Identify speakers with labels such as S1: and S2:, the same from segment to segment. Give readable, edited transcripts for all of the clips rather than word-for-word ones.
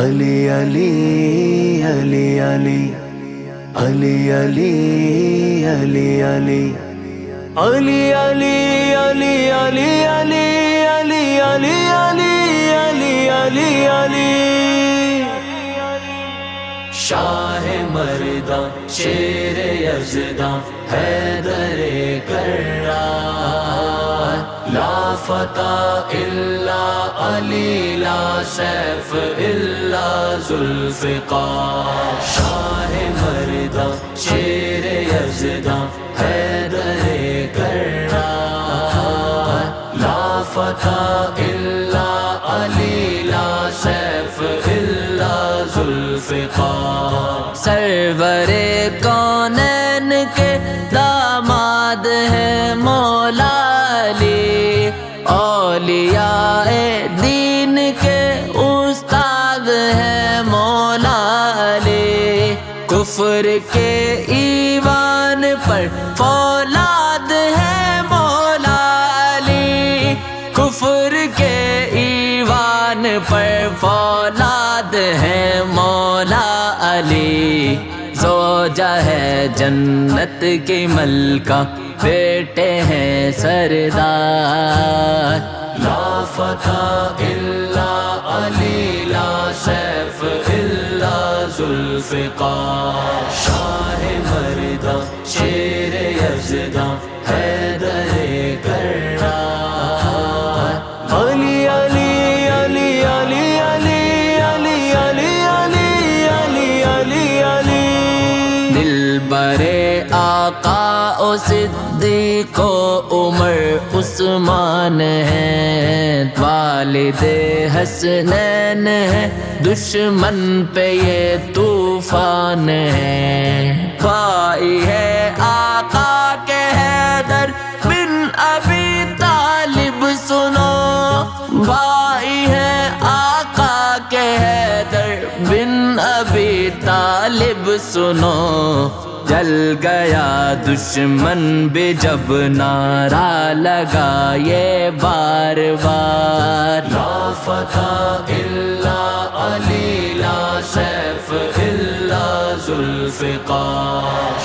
S1: علی علی علی علی علی علی علی علی علی علی علی علی علی علی علی علی علی علی شاہ مرداں شیر یزداں حیدر کرار لا فتح الا علی لا سیف الا ذوالفقار شاہ مرداں شیر یزداں حیدر کرار لا فتح الا علی لا سیف الا ذوالفقار سرور کونین کے داماد ہیں مولا علی اولیاء دین کے استاد ہیں مولا علی کفر کے ایوان پر فولاد ہے مولا علی کفر کے ایوان پر فولاد ہے مولا علی زوجہ ہے جنت کی ملکہ بیٹے ہیں سردار لا فتح الا علی لا سیف الا ذوالفقار شاہ مرداں شیر یزداں حیدر کرار علی علی علی علی علی علی علی علی علی علی علی دل برے آقا و صدیق و عمر عثمان ہیں والد حسنین ہے دشمن پہ یہ طوفان ہے بھائی ہے آقا کے حیدر بن ابی طالب سنو بھائی ہے آقا کے حیدر بن ابی طالب سنو جل گیا دشمن بھی جب نعرہ لگا یہ بار بار لا فتح الا علی لا سیف الا ذوالفقار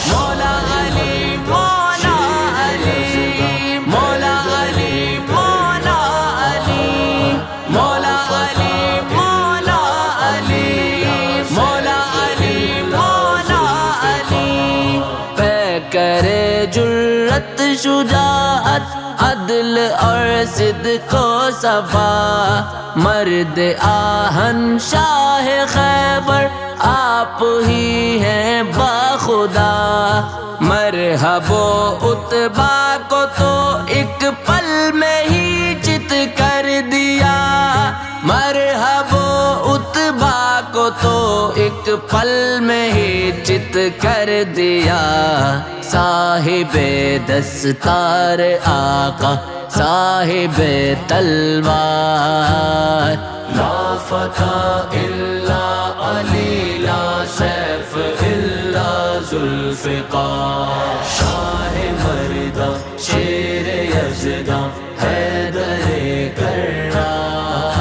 S1: مولا علی مولا علی مولا علی مولا علی مولا علی مولا علی مولا علی مولا علی کرے جرت شجاعت عدل اور صدق و صفا مرد آہن شاہ خیبر آپ ہی ہیں باخدا مرحب و اتبا کو تو ایک پل میں ہی چت کر دیا مرحب و اتبا کو تو ایک پل میں ہی چت کر دیا صاحب دستار آقا صاحب تلوار لا فتح الا علی لا سیف الا ذوالفقار شاہ مرداں شیر یزداں حیدر کرار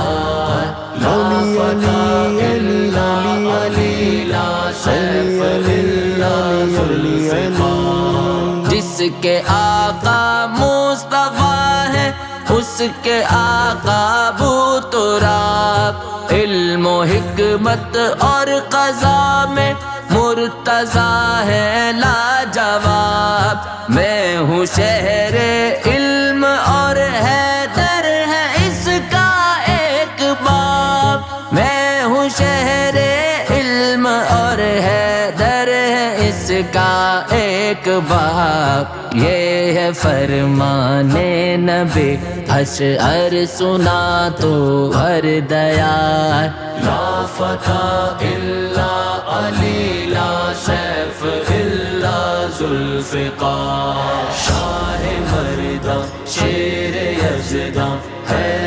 S1: لا فتح الا علی لا سیف الا ذوالفقار جس کے آقا مصطفیٰ ہے اس کے آقا ابو تراب علم و حکمت اور قضا میں مرتضیٰ ہے لاجواب میں ہوں شہر علم اور حیدر ہے اس کا ایک باب میں ہوں شہر علم اور حیدر ہے اس کا ایک باب یہ ہے فرمان نبی اشعر سنا تو ہر دیار لا فتح الا علی لا سیف الا ذوالفقار شاہ مرداں شیر یزداں ہے